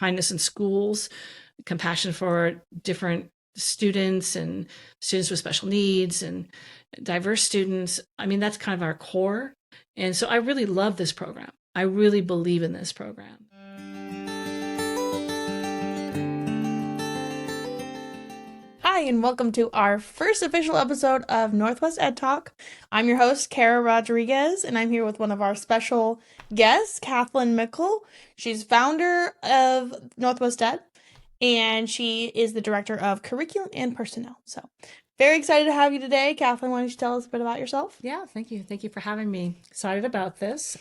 kindness in schools, compassion for different students and students with special needs and diverse students. I mean, that's kind of our core. And so I really love this program. I really believe in this program. Hi, and welcome to our first official episode of Northwest Ed Talk. I'm your host, Kara Rodriguez, and I'm here with one of our special guests, Kathlyn Mickle. She's founder of Northwest Ed, and she is the director of curriculum and personnel. So, very excited to have you today. Kathlyn, why don't you tell us a bit about yourself? Yeah, thank you. Thank you for having me. Excited about this.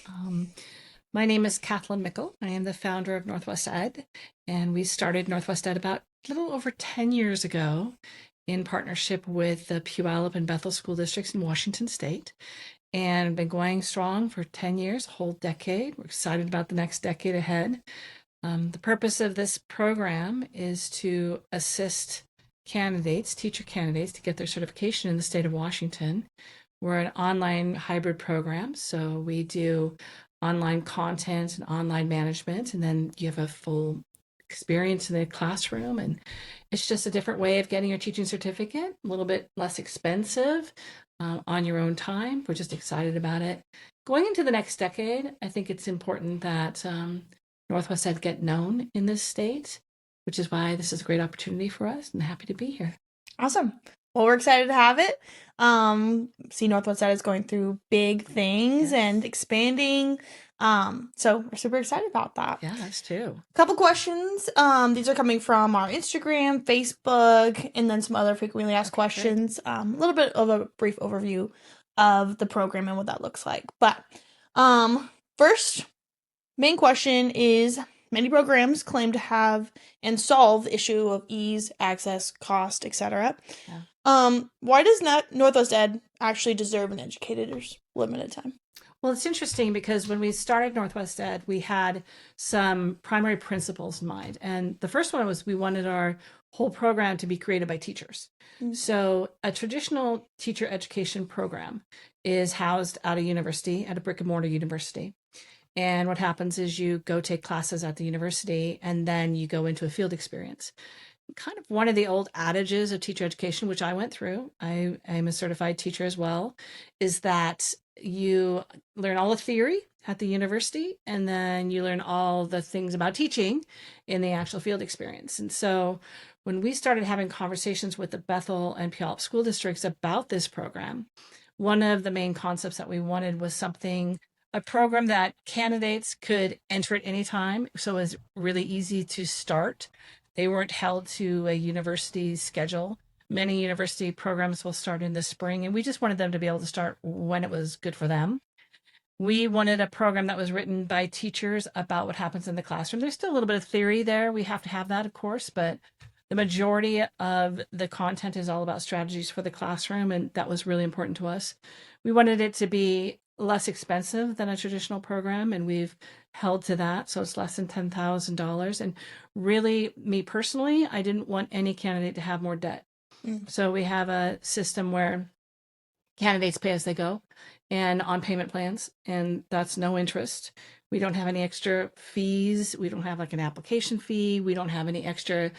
My name is Kathlyn Mickle. I am the founder of Northwest Ed, and we started Northwest Ed about a little over 10 years ago in partnership with the Puyallup and Bethel school districts in Washington State, and been going strong for 10 years, a whole decade. We're excited about the next decade ahead. The purpose of this program is to assist candidates, teacher candidates, to get their certification in the state of Washington. We're an online hybrid program, so we do online content and online management, and then you have a full experience in the classroom, and it's just a different way of getting your teaching certificate, a little bit less expensive, on your own time. We're just excited about it. Going into the next decade, I think it's important that Northwest Ed get known in this state, which is why this is a great opportunity for us, and happy to be here. Awesome. Well, we're excited to have it. See, Northwest Ed is going through big things and expanding. So we're super excited about that. Yeah, us too. Couple questions. These are coming from our Instagram, Facebook, and then some other frequently asked questions. A little bit of a brief overview of the program and what that looks like. But first main question is, many programs claim to have and solve the issue of ease, access, cost, etc. Yeah. Why does not Northwest Ed actually deserve an educator's limited time? Well, it's interesting because when we started Northwest Ed, we had some primary principles in mind. And the first one was we wanted our whole program to be created by teachers. Mm-hmm. So a traditional teacher education program is housed at a university, at a brick and mortar university. And what happens is you go take classes at the university and then you go into a field experience. Kind of one of the old adages of teacher education, which I went through, I am a certified teacher as well, is that you learn all the theory at the university and then you learn all the things about teaching in the actual field experience. And so when we started having conversations with the Bethel and Puyallup school districts about this program, one of the main concepts that we wanted was a program that candidates could enter at any time. So it was really easy to start. They weren't held to a university schedule. Many university programs will start in the spring, and we just wanted them to be able to start when it was good for them. We wanted a program that was written by teachers about what happens in the classroom. There's still a little bit of theory there. We have to have that, of course, but the majority of the content is all about strategies for the classroom, and that was really important to us. We wanted it to be less expensive than a traditional program, and we've held to that. So it's less than $10,000. And really, me personally, I didn't want any candidate to have more debt. So we have a system where candidates pay as they go and on payment plans, and that's no interest. We don't have any extra fees. We don't have like an application fee. We don't have any extra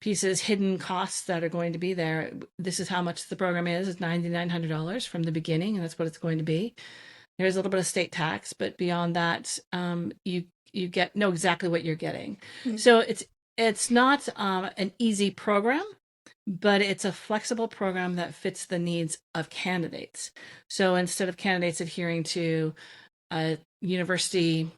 pieces, hidden costs that are going to be there. This is how much the program is. It's $9,900 from the beginning, and that's what it's going to be. There's a little bit of state tax, but beyond that, you know exactly what you're getting. Mm-hmm. So it's not an easy program, but it's a flexible program that fits the needs of candidates. So instead of candidates adhering to a university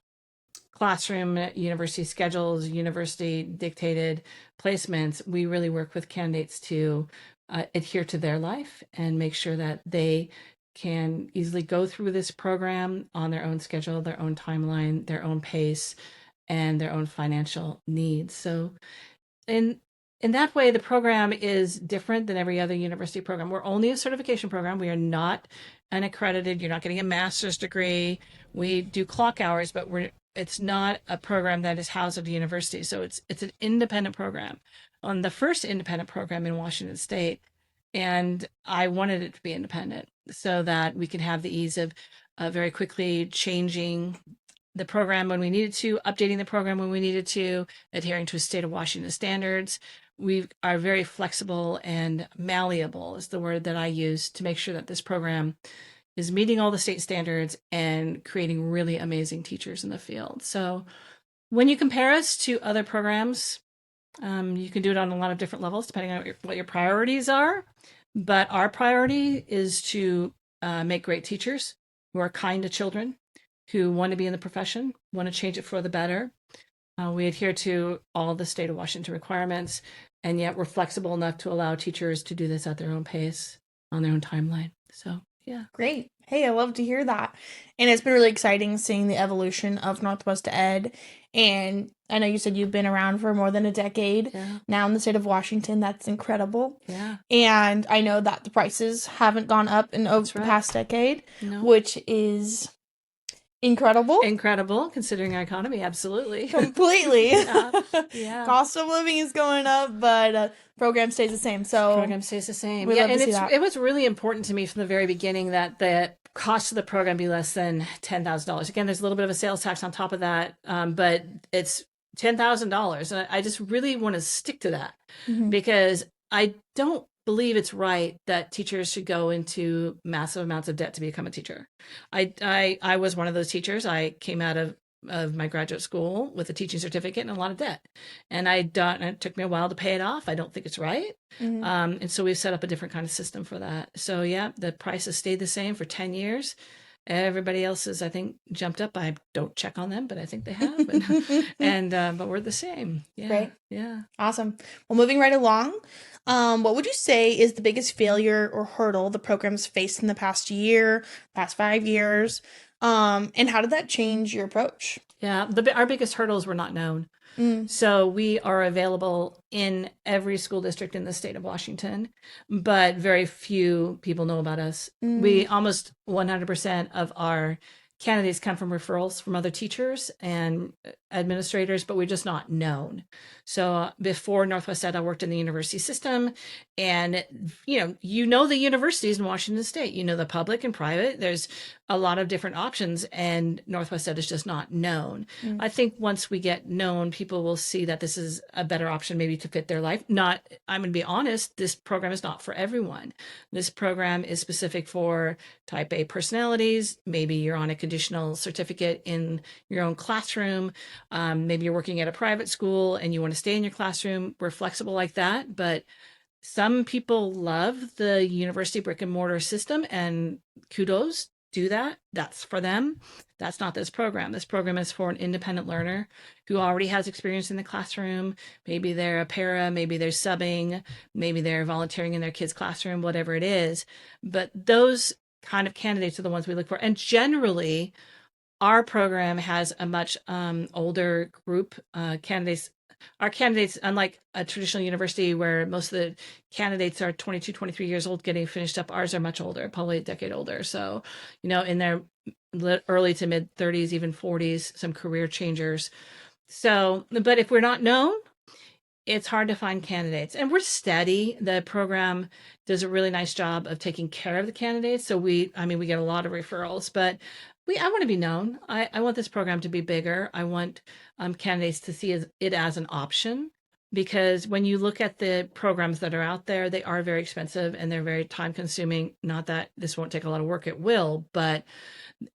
classroom, university schedules, university dictated placements, we really work with candidates to adhere to their life and make sure that they can easily go through this program on their own schedule, their own timeline, their own pace, and their own financial needs. So in that way, the program is different than every other university program. We're only a certification program. We are not an accredited. You're not getting a master's degree. We do clock hours, but it's not a program that is housed at a university. So it's an independent program. On the first independent program in Washington State, and I wanted it to be independent so that we can have the ease of very quickly changing the program when we needed to, updating the program when we needed to, adhering to state of Washington standards. We are very flexible and malleable is the word that I use to make sure that this program is meeting all the state standards and creating really amazing teachers in the field. So when you compare us to other programs, you can do it on a lot of different levels depending on what your priorities are. But our priority is to make great teachers who are kind to children, who want to be in the profession, want to change it for the better. We adhere to all the state of Washington requirements, and yet we're flexible enough to allow teachers to do this at their own pace, on their own timeline. So, yeah. Great. Hey, I love to hear that. And it's been really exciting seeing the evolution of Northwest Ed. And I know you said you've been around for more than a decade now in the state of Washington. That's incredible. Yeah. And I know that the prices haven't gone up in over the past decade, which is incredible. Incredible, considering our economy, absolutely. Completely. Yeah. Cost of living is going up, but program stays the same. So program stays the same. Yeah, and it was really important to me from the very beginning that the cost of the program be less than $10,000. Again, there's a little bit of a sales tax on top of that, but it's $10,000. And I just really want to stick to that because I don't believe it's right that teachers should go into massive amounts of debt to become a teacher. I was one of those teachers. I came out of my graduate school with a teaching certificate and a lot of debt. And it took me a while to pay it off. I don't think it's right. And so we've set up a different kind of system for that. So yeah, the prices stayed the same for 10 years. Everybody else's, I think, jumped up. I don't check on them, but I think they have. But we're the same. Yeah. Great. Yeah. Awesome. Well, moving right along, what would you say is the biggest failure or hurdle the program's faced in the past year, past 5 years? And how did that change your approach? Yeah, our biggest hurdles were not known. So we are available in every school district in the state of Washington, but very few people know about us. We almost 100% of our candidates come from referrals from other teachers and administrators, but we're just not known. So before Northwest Ed, I worked in the university system, and you know the universities in Washington State, the public and private. There's a lot of different options, and Northwest Ed is just not known. I think once we get known, people will see that this is a better option maybe to fit their life. I'm going to be honest, this program is not for everyone. This program is specific for type A personalities. Maybe you're on a conditional certificate in your own classroom. Maybe you're working at a private school and you want to stay in your classroom. We're flexible like that, but some people love the university brick and mortar system, and kudos, do that. That's for them. That's not this program. This program is for an independent learner who already has experience in the classroom. Maybe they're a para, maybe they're subbing, maybe they're volunteering in their kids' classroom, whatever it is. But those kind of candidates are the ones we look for. And generally, our program has a much older group candidates. Our candidates, unlike a traditional university where most of the candidates are 22, 23 years old getting finished up, ours are much older, probably a decade older. So, in their early to mid 30s, even 40s, some career changers. So, but if we're not known, it's hard to find candidates. And we're steady. The program does a really nice job of taking care of the candidates. So we get a lot of referrals, but I want to be known. I want this program to be bigger. I want candidates to see it as an option, because when you look at the programs that are out there, they are very expensive and they're very time consuming. Not that this won't take a lot of work, it will, but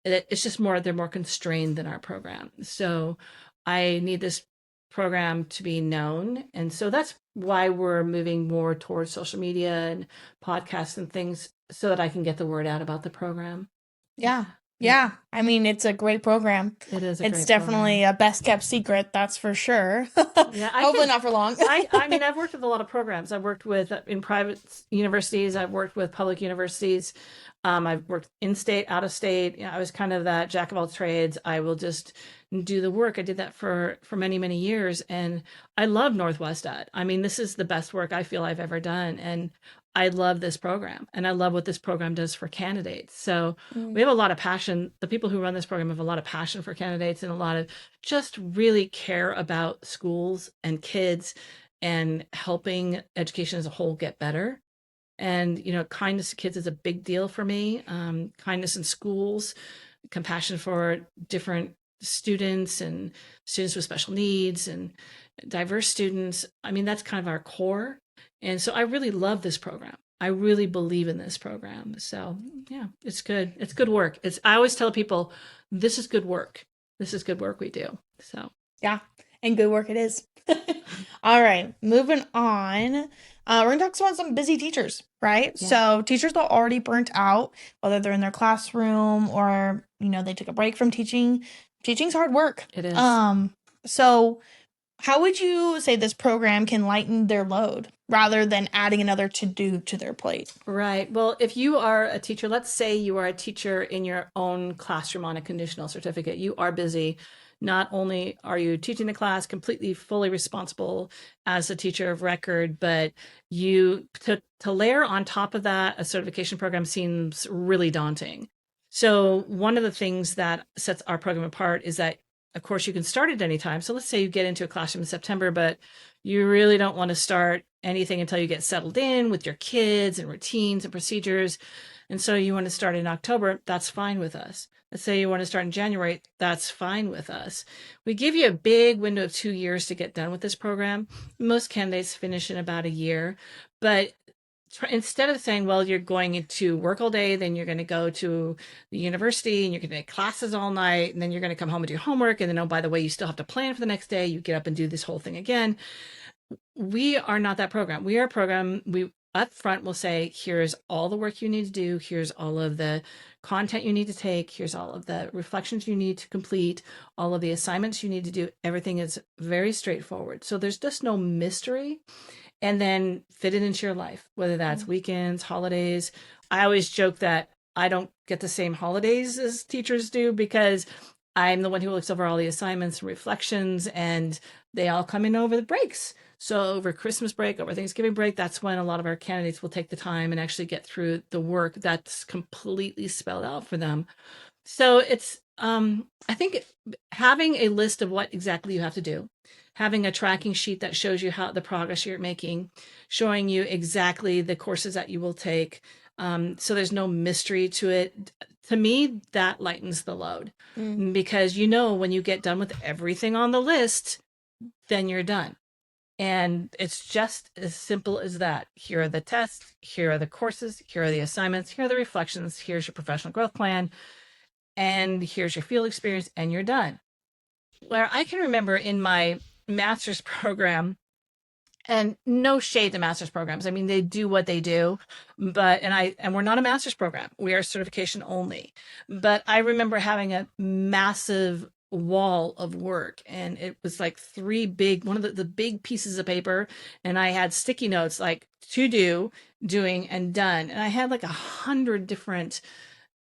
it's just they're more constrained than our program. So I need this program to be known. And so that's why we're moving more towards social media and podcasts and things so that I can get the word out about the program. Yeah. Yeah. I mean, it's a great program. It is. It's definitely a best kept secret. That's for sure. Yeah, hopefully not for long. I've worked with a lot of programs. I've worked with in private universities. I've worked with public universities. I've worked in state, out of state. I was kind of that jack of all trades. I will just do the work. I did that for many, many years. And I love Northwest Ed. This is the best work I feel I've ever done. And I love this program, and I love what this program does for candidates. So we have a lot of passion. The people who run this program have a lot of passion for candidates and a lot of just really care about schools and kids and helping education as a whole get better. And, kindness to kids is a big deal for me. Kindness in schools, compassion for different students and students with special needs and diverse students. I mean, that's kind of our core. And so I really love this program. I really believe in this program. So yeah, it's good. It's good work. I always tell people, this is good work. This is good work we do. So yeah, and good work it is. All right, moving on. We're gonna talk about some busy teachers, right? Yeah. So teachers that are already burnt out, whether they're in their classroom or they took a break from teaching. Teaching's hard work. It is. So how would you say this program can lighten their load rather than adding another to-do to their plate? Right. Well, if you are a teacher, let's say you are a teacher in your own classroom on a conditional certificate, you are busy. Not only are you teaching the class completely, fully responsible as a teacher of record, but you to layer on top of that a certification program seems really daunting. So one of the things that sets our program apart is that, of course, you can start at any time. So let's say you get into a classroom in September, but you really don't want to start anything until you get settled in with your kids and routines and procedures. And so you want to start in October, that's fine with us. Let's say you want to start in January, that's fine with us. We give you a big window of 2 years to get done with this program. Most candidates finish in about a year, but instead of saying, well, you're going to work all day, then you're going to go to the university and you're going to take classes all night, and then you're going to come home and do homework, and then, oh, by the way, you still have to plan for the next day, you get up and do this whole thing again. We are not that program. We are a program, we up front will say, here's all the work you need to do, here's all of the content you need to take, here's all of the reflections you need to complete, all of the assignments you need to do. Everything is very straightforward. So there's just no mystery. And then fit it into your life, whether that's weekends, holidays. I always joke that I don't get the same holidays as teachers do because I'm the one who looks over all the assignments and reflections, and they all come in over the breaks. So over Christmas break, over Thanksgiving break, that's when a lot of our candidates will take the time and actually get through the work that's completely spelled out for them. So it's, I think having a list of what exactly you have to do, having a tracking sheet that shows you how the progress you're making, showing you exactly the courses that you will take. So there's no mystery to it. To me, that lightens the load because when you get done with everything on the list, then you're done. And it's just as simple as that. Here are the tests, here are the courses, here are the assignments, here are the reflections, here's your professional growth plan, and here's your field experience, and you're done. Where I can remember in my master's program, and no shade to master's programs, I mean, they do what they do, but and we're not a master's program, we are certification only. But I remember having a massive wall of work, and it was like one of the big pieces of paper, and I had sticky notes like to do, doing, and done, and I had like 100 different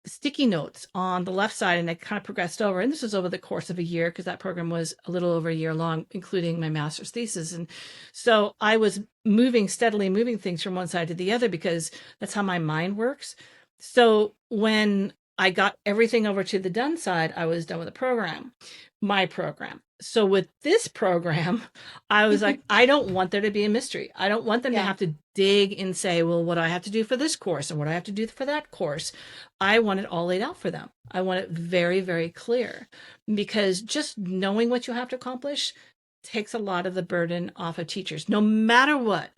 sticky notes on the left side, and I kind of progressed over, and this was over the course of a year because that program was a little over a year long, including my master's thesis. And so I was steadily moving things from one side to the other because that's how my mind works. So when I got everything over to the done side, I was done with my program. So with this program, I was like, I don't want there to be a mystery. I don't want them to have to dig and say, well, what do I have to do for this course and what do I have to do for that course? I want it all laid out for them. I want it very, very clear, because just knowing what you have to accomplish takes a lot of the burden off of teachers. No matter what,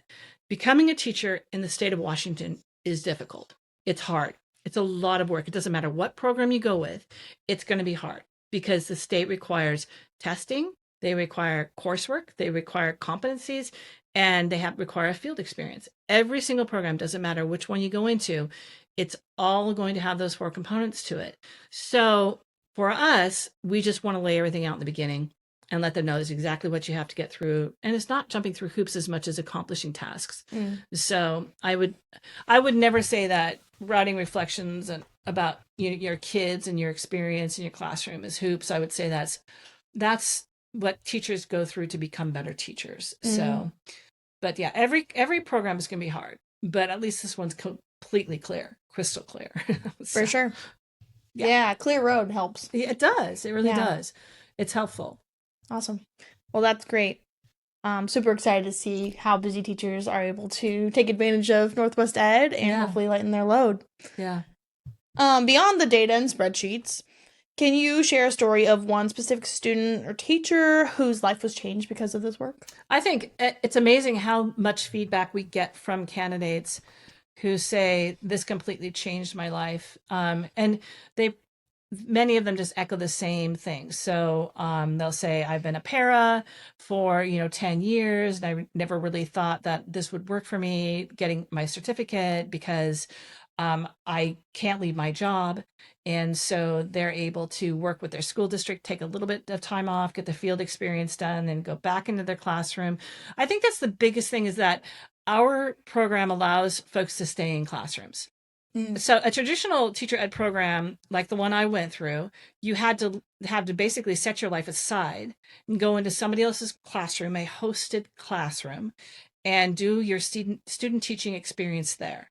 becoming a teacher in the state of Washington is difficult. It's hard. It's a lot of work. It doesn't matter what program you go with. It's going to be hard because the state requires testing, they require coursework, they require competencies, and they require a field experience. Every single program, doesn't matter which one you go into, it's all going to have those 4 components to it. So for us, we just want to lay everything out in the beginning and let them know this is exactly what you have to get through. And it's not jumping through hoops as much as accomplishing tasks. So I would never say that writing reflections and about your kids and your experience in your classroom is hoops. I would say that's what teachers go through to become better teachers. So, but yeah, every program is going to be hard, but at least this one's completely clear, crystal clear. So, for sure. Yeah, clear road helps. Yeah, it does. It really does. It's helpful. Awesome. Well, that's great. I'm super excited to see how busy teachers are able to take advantage of Northwest Ed and hopefully lighten their load. Yeah. Beyond the data and spreadsheets, Can you share a story of one specific student or teacher whose life was changed because of this work? I think it's amazing how much feedback we get from candidates who say this completely changed my life. And they many of them just echo the same thing. So they'll say, I've been a para for 10 years, and I never really thought that this would work for me getting my certificate because I can't leave my job. And so they're able to work with their school district, take a little bit of time off, get the field experience done, and go back into their classroom. I think that's the biggest thing, is that our program allows folks to stay in classrooms. So a traditional teacher ed program like the one I went through, you had to basically set your life aside and go into somebody else's classroom, a hosted classroom, and do your student teaching experience there.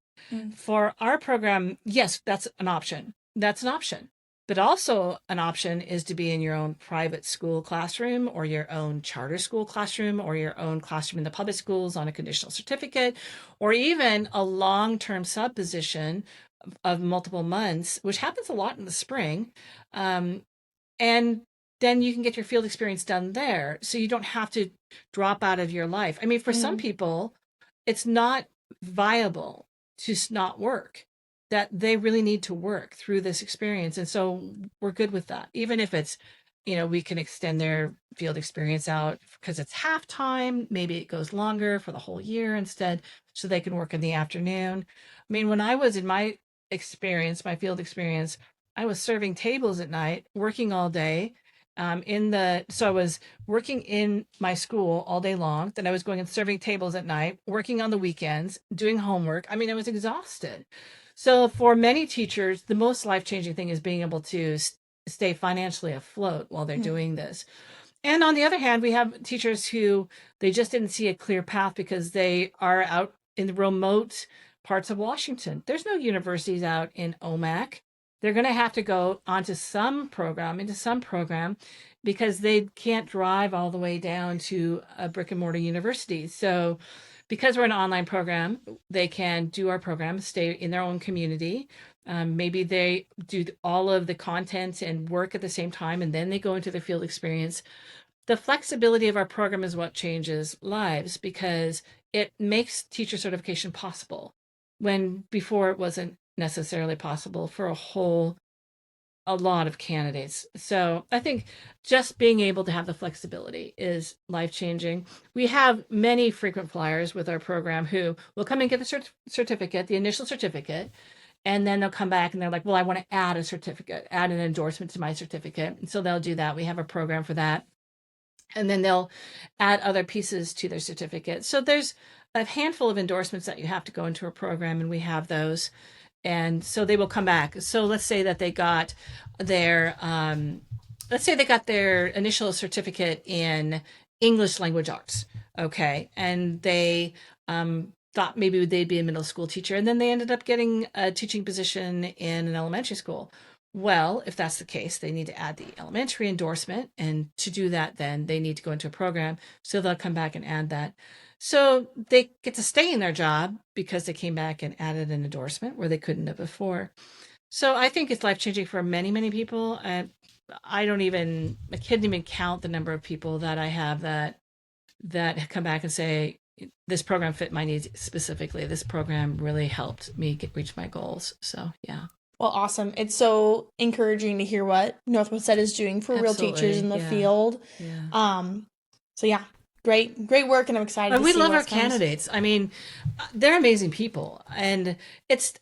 For our program, yes, that's an option. That's an option. But also an option is to be in your own private school classroom, or your own charter school classroom, or your own classroom in the public schools on a conditional certificate, or even a long-term sub position of multiple months, which happens a lot in the spring. And then you can get your field experience done there. So you don't have to drop out of your life. I mean, for some people, it's not viable to not work, that they really need to work through this experience. And so we're good with that. Even if it's, we can extend their field experience out because it's half time. Maybe it goes longer for the whole year instead, so they can work in the afternoon. I mean, when I was in my experience, my field experience, I was serving tables at night, working all day. So I was working in my school all day long. Then I was going and serving tables at night, working on the weekends, doing homework. I mean, I was exhausted. So for many teachers, the most life-changing thing is being able to stay financially afloat while they're doing this. And on the other hand, we have teachers who they just didn't see a clear path because they are out in the remote parts of Washington. There's no universities out in OMAC. They're going to have to go into some program because they can't drive all the way down to a brick and mortar university. So because we're an online program, they can do our program, stay in their own community. Maybe they do all of the content and work at the same time, and then they go into the field experience. The flexibility of our program is what changes lives, because it makes teacher certification possible when before it wasn't necessarily possible for a lot of candidates. So I think just being able to have the flexibility is life-changing. We have many frequent flyers with our program who will come and get the certificate, the initial certificate, and then they'll come back and they're like, well, I want to add a certificate, add an endorsement to my certificate. And so they'll do that. We have a program for that. And then they'll add other pieces to their certificate. So there's a handful of endorsements that you have to go into a program, and we have those. And so they will come back. So let's say that they got their initial certificate in English language arts. Okay. And they thought maybe they'd be a middle school teacher, and then they ended up getting a teaching position in an elementary school. Well, if that's the case, they need to add the elementary endorsement. And to do that, then they need to go into a program. So they'll come back and add that. So they get to stay in their job because they came back and added an endorsement where they couldn't have before. So I think it's life-changing for many, many people. I couldn't even count the number of people that I have that come back and say, this program fit my needs specifically. This program really helped me reach my goals. So, yeah. Well, awesome. It's so encouraging to hear what Northwest Ed is doing for real teachers in the field. Yeah. So yeah, great work, and I'm excited. And we love our candidates. I mean, they're amazing people. And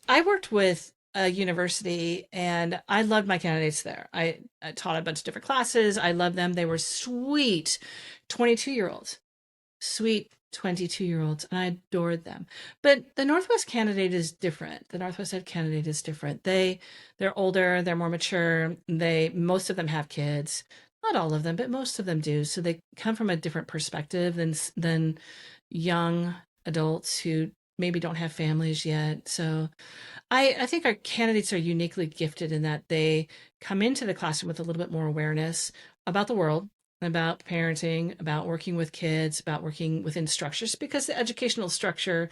I worked with a university, and I loved my candidates there. I taught a bunch of different classes. I loved them. They were sweet 22-year-olds. Sweet 22-year-olds, and I adored them. But the Northwest candidate is different. The Northwest Ed candidate is different. They're older, they're more mature. Most of them have kids. Not all of them, but most of them do. So they come from a different perspective than young adults who maybe don't have families yet. So I think our candidates are uniquely gifted in that they come into the classroom with a little bit more awareness about the world, about parenting, about working with kids, about working within structures, because the educational structure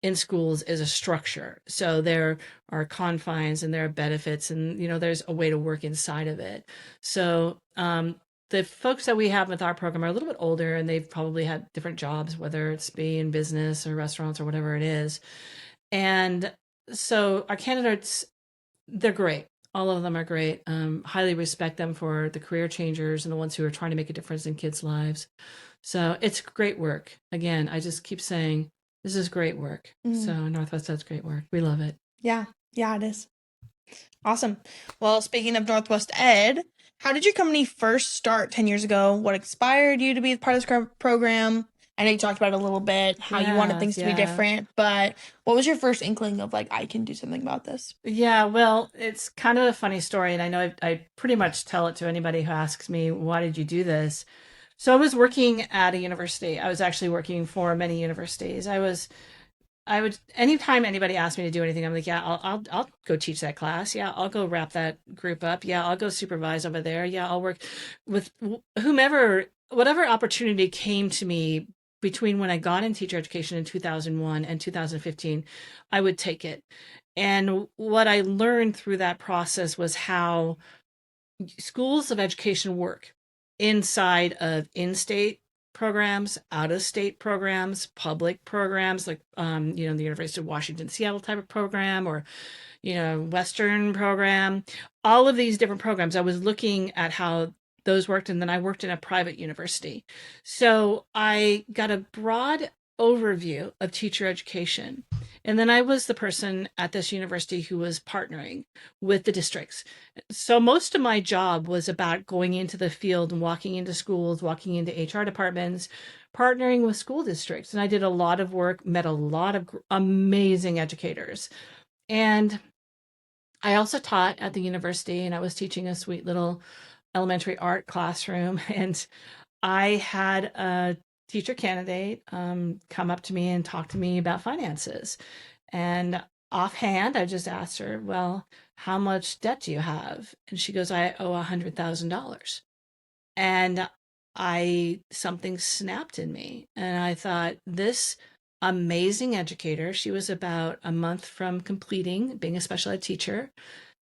in schools is a structure. So there are confines and there are benefits, and there's a way to work inside of it. So the folks that we have with our program are a little bit older, and they've probably had different jobs, whether it's be in business or restaurants or whatever it is. And so our candidates, they're great. All of them are great. Highly respect them for the career changers and the ones who are trying to make a difference in kids' lives. So it's great work. Again, I just keep saying this is great work. So Northwest does great work. We love it. Yeah, it is. Awesome. Well, speaking of Northwest Ed, how did your company first start 10 years ago? What inspired you to be part of this program? I know you talked about it a little bit, how you wanted things to be different, but what was your first inkling of I can do something about this? Yeah, well, it's kind of a funny story, and I know I pretty much tell it to anybody who asks me, why did you do this? So I was working at a university. I was actually working for many universities. I would, anytime anybody asked me to do anything, I'm like, yeah, I'll go teach that class. Yeah, I'll go wrap that group up. Yeah, I'll go supervise over there. Yeah, I'll work with whomever, whatever opportunity came to me between when I got in teacher education in 2001 and 2015, I would take it. And what I learned through that process was how schools of education work inside of in-state programs, out-of-state programs, public programs, like the University of Washington, Seattle type of program, or Western program, all of these different programs. I was looking at how those worked, and then I worked in a private university. So I got a broad overview of teacher education. And then I was the person at this university who was partnering with the districts. So most of my job was about going into the field and walking into schools, walking into HR departments, partnering with school districts. And I did a lot of work, met a lot of amazing educators. And I also taught at the university, and I was teaching a sweet little elementary art classroom. And I had a teacher candidate come up to me and talk to me about finances. And offhand, I just asked her, well, how much debt do you have? And she goes, I owe $100,000. And something snapped in me. And I thought, this amazing educator, she was about a month from completing being a special ed teacher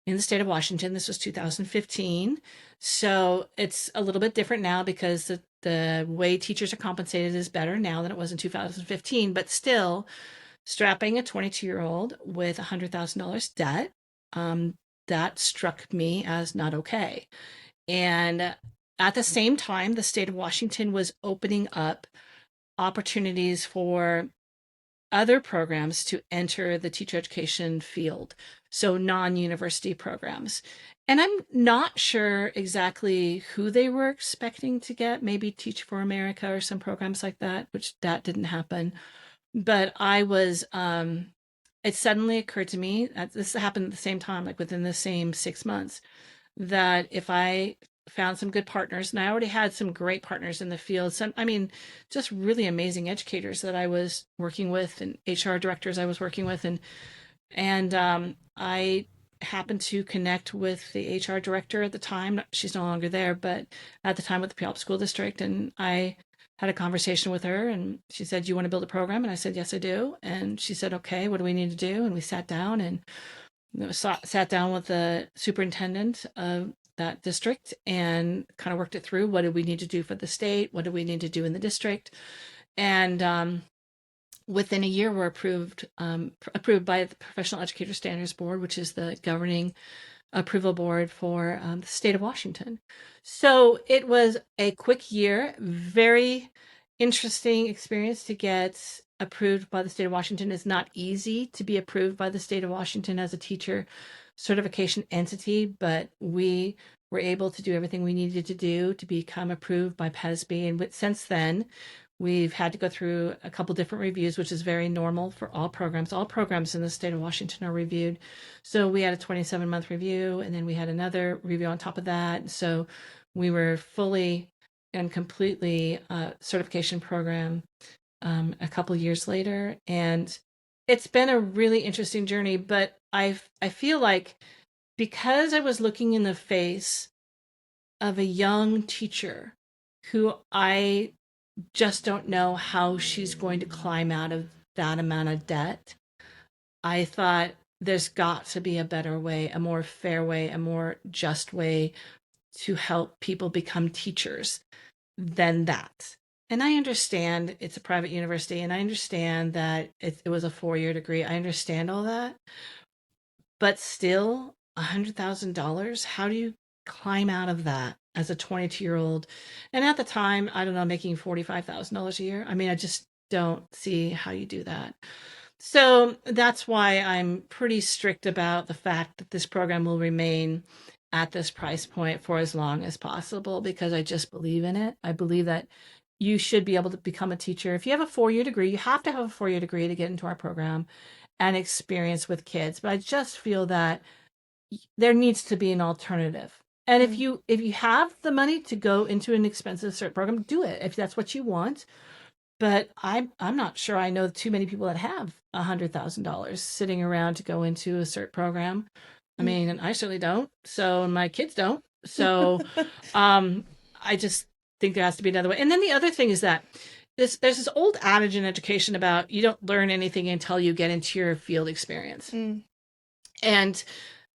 in the state of Washington. This was 2015. So it's a little bit different now because the way teachers are compensated is better now than it was in 2015, but still strapping a 22-year-old with $100,000 debt, that struck me as not okay. And at the same time, the state of Washington was opening up opportunities for other programs to enter the teacher education field, so non-university programs. And I'm not sure exactly who they were expecting to get, maybe Teach for America or some programs like that, which that didn't happen. But it suddenly occurred to me, this happened at the same time, like within the same 6 months, that if I found some good partners, and I already had some great partners in the field, just really amazing educators that I was working with and HR directors I was working with. And I happened to connect with the HR director at the time. She's no longer there, but at the time with the Puyallup School District. And I had a conversation with her, and she said, do you want to build a program? And I said, yes, I do. And she said, okay, what do we need to do? And we sat down and sat down with the superintendent of that district and kind of worked it through. What did we need to do for the state? What do we need to do in the district? And within a year, we're approved by the Professional Educator Standards Board, which is the governing approval board for the state of Washington. So it was a quick year, very interesting experience to get approved by the state of Washington. It's not easy to be approved by the state of Washington as a teacher certification entity, but we were able to do everything we needed to do to become approved by PESB. And since then, we've had to go through a couple different reviews, which is very normal for all programs. All programs in the state of Washington are reviewed. So we had a 27-month review, and then we had another review on top of that. So we were fully and completely certification program a couple years later. And it's been a really interesting journey, but I feel like because I was looking in the face of a young teacher who I just don't know how she's going to climb out of that amount of debt. I thought there's got to be a better way, a more fair way, a more just way to help people become teachers than that. And I understand it's a private university, and I understand that it was a 4-year degree. I understand all that. But still, $100,000, how do you climb out of that as a 22-year-old? And at the time, I don't know, making $45,000 a year. I mean, I just don't see how you do that. So that's why I'm pretty strict about the fact that this program will remain at this price point for as long as possible, because I just believe in it. I believe that you should be able to become a teacher. If you have a 4-year degree, you have to have a 4-year degree to get into our program and experience with kids. But I just feel that there needs to be an alternative. And if you have the money to go into an expensive cert program, do it if that's what you want. But I'm not sure I know too many people that have $100,000 sitting around to go into a cert program. I mean, I certainly don't. So my kids don't. So I just think there has to be another way. And then the other thing is that there's this old adage in education about you don't learn anything until you get into your field experience. And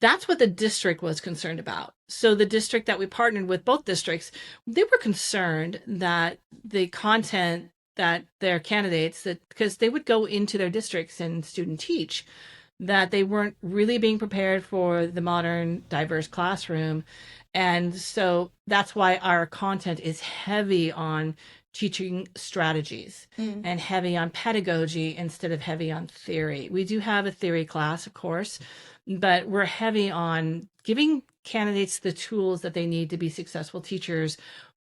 that's what the district was concerned about. So the district that we partnered with, both districts, they were concerned that the content that their candidates, that because they would go into their districts and student teach, that they weren't really being prepared for the modern diverse classroom. And so that's why our content is heavy on teaching strategies and heavy on pedagogy instead of heavy on theory. We do have a theory class, of course, but we're heavy on giving candidates the tools that they need to be successful teachers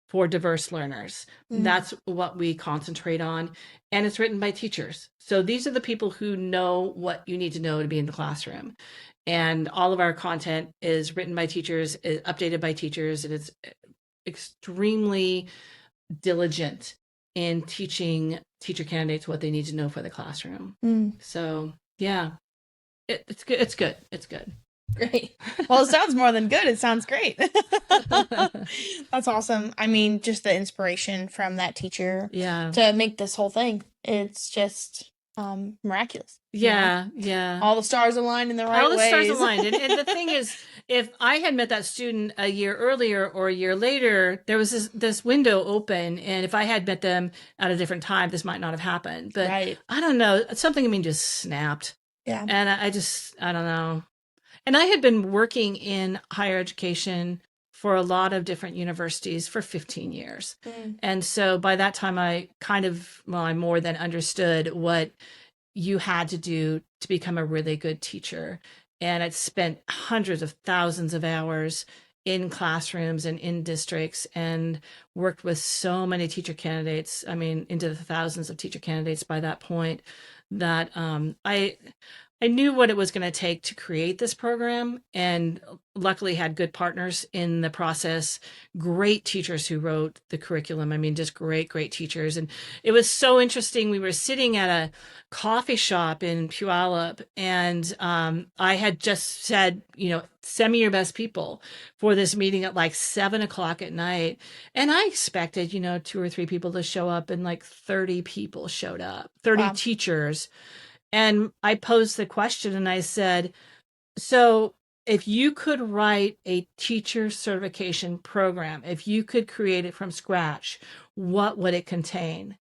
for diverse learners. That's what we concentrate on. And it's written by teachers. So these are the people who know what you need to know to be in the classroom. And all of our content is written by teachers, is updated by teachers, and it's extremely diligent in teaching teacher candidates what they need to know for the classroom. So yeah, it's good. It's good. It's good. Great. Well, it sounds more than good. It sounds great. That's awesome. I mean, just the inspiration from that teacher to make this whole thing. It's just miraculous. Yeah. All the stars aligned in the right ways. All the stars aligned. And the thing is, if I had met that student a year earlier or a year later, there was this window open. And if I had met them at a different time, this might not have happened. But I don't know. Something in me just snapped. Yeah. And I don't know. And I had been working in higher education for a lot of different universities for 15 years. And so by that time, I more than understood what you had to do to become a really good teacher. And I'd spent hundreds of thousands of hours in classrooms and in districts and worked with so many teacher candidates. I mean, into the thousands of teacher candidates by that point, that I knew what it was going to take to create this program, and luckily had good partners in the process, great teachers who wrote the curriculum. I mean, just great teachers. And it was so interesting. We were sitting at a coffee shop in Puyallup, and I had just said, send me your best people for this meeting at like 7:00 at night. And I expected, 2 or 3 people to show up, and like 30 people showed up, 30 teachers. And I posed the question and I said, so if you could write a teacher certification program, if you could create it from scratch, what would it contain?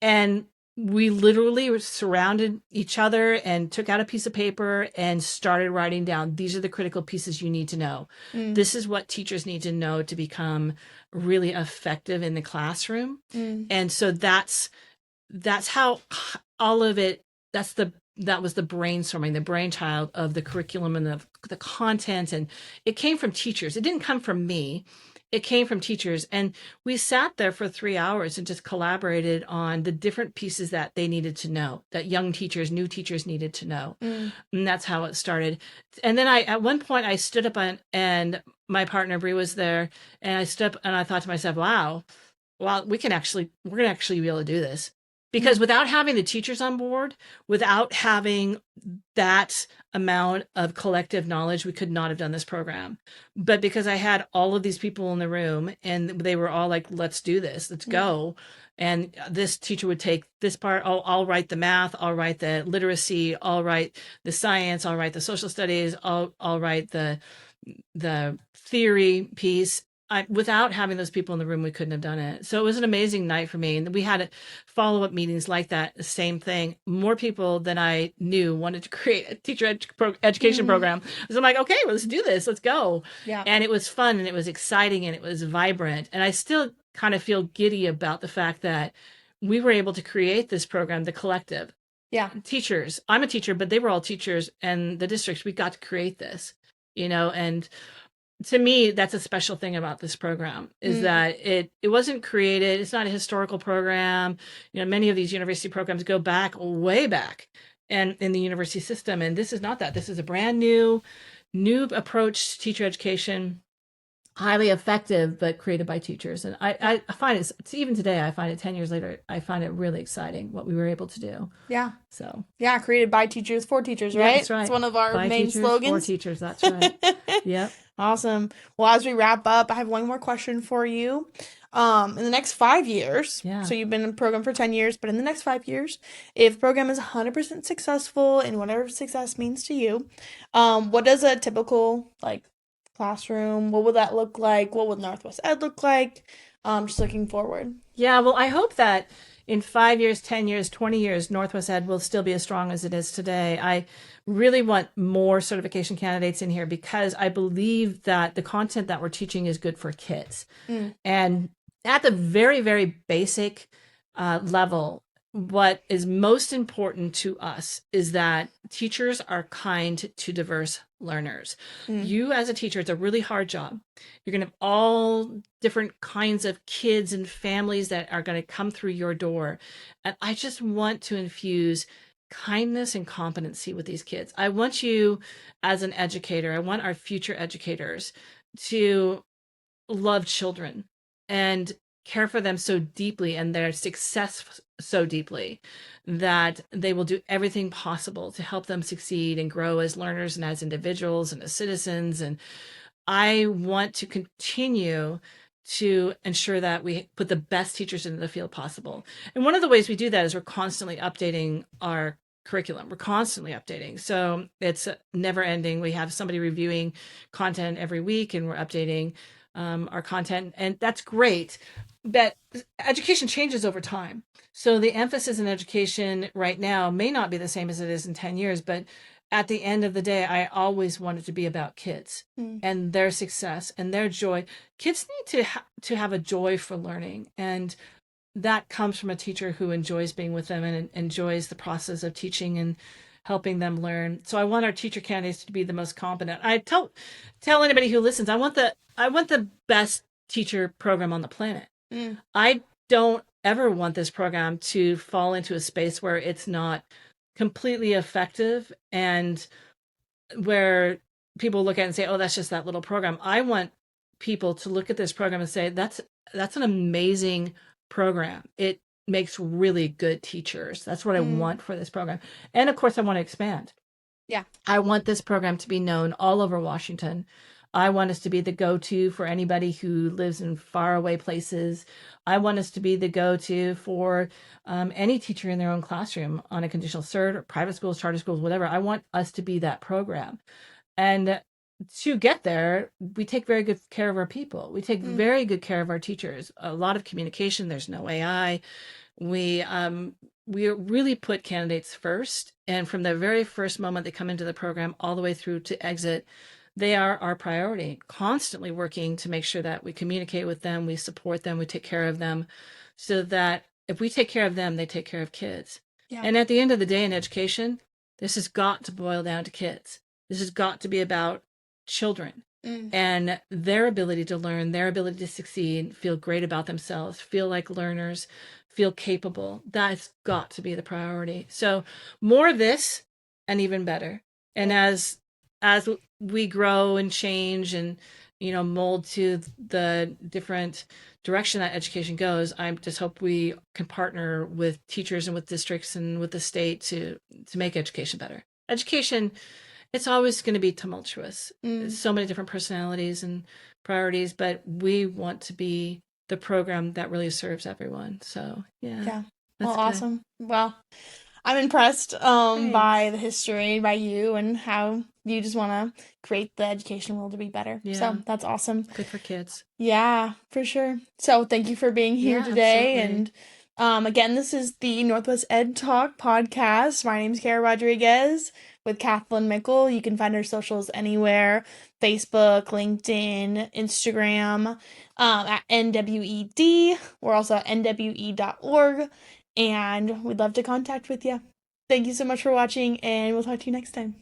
And we literally surrounded each other and took out a piece of paper and started writing down, these are the critical pieces you need to know. This is what teachers need to know to become really effective in the classroom. And so that's how all of it, that was the brainstorming, the brainchild of the curriculum and the content. And it came from teachers. It didn't come from me. It came from teachers. And we sat there for 3 hours and just collaborated on the different pieces that they needed to know, that young teachers, new teachers needed to know. And that's how it started. And then at one point I stood up and my partner Bree was there, and I stood up and I thought to myself, wow, we're going to actually be able to do this. Because without having the teachers on board, without having that amount of collective knowledge, we could not have done this program. But because I had all of these people in the room and they were all like, let's do this, let's go. And this teacher would take this part. I'll write the math. I'll write the literacy. I'll write the science. I'll write the social studies. I'll write the theory piece. Without having those people in the room, we couldn't have done it. So it was an amazing night for me. And we had follow-up meetings like that, the same thing. More people than I knew wanted to create a teacher education program. So I'm like, okay, well, let's do this. Let's go. Yeah. And it was fun and it was exciting and it was vibrant. And I still kind of feel giddy about the fact that we were able to create this program, the collective. Yeah. Teachers. I'm a teacher, but they were all teachers, and the districts, we got to create this, and to me, that's a special thing about this program is that it wasn't created. It's not a historical program. Many of these university programs go back, way back, and in the university system. And this is not that. This is a brand new approach to teacher education, highly effective, but created by teachers. And I find it's even today, I find it 10 years later, I find it really exciting what we were able to do. Yeah. So. Yeah, created by teachers for teachers, right? Yeah, that's right. It's one of our by main teachers, slogans. For teachers, that's right. Yep. Awesome. Well, as we wrap up, I have one more question for you. In the next 5 years, so you've been in the program for 10 years, but in the next 5 years, if the program is 100% successful and whatever success means to you, what does a typical classroom, what would that look like? What would Northwest Ed look like? Just looking forward. Yeah, well, I hope that in 5 years, 10 years, 20 years, Northwest Ed will still be as strong as it is today. I really want more certification candidates in here because I believe that the content that we're teaching is good for kids. And at the very, very basic level, what is most important to us is that teachers are kind to diverse learners. You as a teacher, it's a really hard job. You're going to have all different kinds of kids and families that are going to come through your door. And I just want to infuse kindness and competency with these kids. I want you as an educator, I want our future educators to love children and care for them so deeply and their success so deeply that they will do everything possible to help them succeed and grow as learners and as individuals and as citizens. And I want to continue to ensure that we put the best teachers into the field possible. And one of the ways we do that is we're constantly updating our curriculum. We're constantly updating. So it's never ending. We have somebody reviewing content every week and we're updating our content, and that's great. But education changes over time. So the emphasis in education right now may not be the same as it is in 10 years, but at the end of the day, I always want it to be about kids and their success and their joy. Kids need to have a joy for learning, and that comes from a teacher who enjoys being with them and enjoys the process of teaching and helping them learn. So I want our teacher candidates to be the most competent. I tell anybody who listens, I want the best teacher program on the planet. I don't ever want this program to fall into a space where it's not completely effective and where people look at it and say, oh, that's just that little program. I want people to look at this program and say, that's an amazing program. It makes really good teachers. That's what I want for this program. And of course, I want to expand. Yeah. I want this program to be known all over Washington. I want us to be the go-to for anybody who lives in faraway places. I want us to be the go-to for any teacher in their own classroom on a conditional cert or private schools, charter schools, whatever. I want us to be that program. And to get there, we take very good care of our people. We take very good care of our teachers. A lot of communication. There's no AI. We really put candidates first. And from the very first moment they come into the program all the way through to exit, they are our priority, constantly working to make sure that we communicate with them, we support them, we take care of them, so that if we take care of them, they take care of kids. Yeah. And at the end of the day in education, this has got to boil down to kids. This has got to be about children and their ability to learn, their ability to succeed, feel great about themselves, feel like learners, feel capable. That's got to be the priority. So more of this and even better. And as we grow and change and mold to the different direction that education goes. I just hope we can partner with teachers and with districts and with the state to make education better. Education, it's always going to be tumultuous. So many different personalities and priorities, but we want to be the program that really serves everyone. So yeah. Well, awesome. Well, I'm impressed by the history, by you, and how you just want to create the education world to be better. Yeah. So that's awesome. Good for kids. Yeah, for sure. So thank you for being here today. Absolutely. And again, this is the Northwest Ed Talk podcast. My name is Kara Rodriguez with Kathlyn Mickle. You can find our socials anywhere: Facebook, LinkedIn, Instagram, at NWED. We're also at nwe.org. And we'd love to contact with you. Thank you so much for watching, and we'll talk to you next time.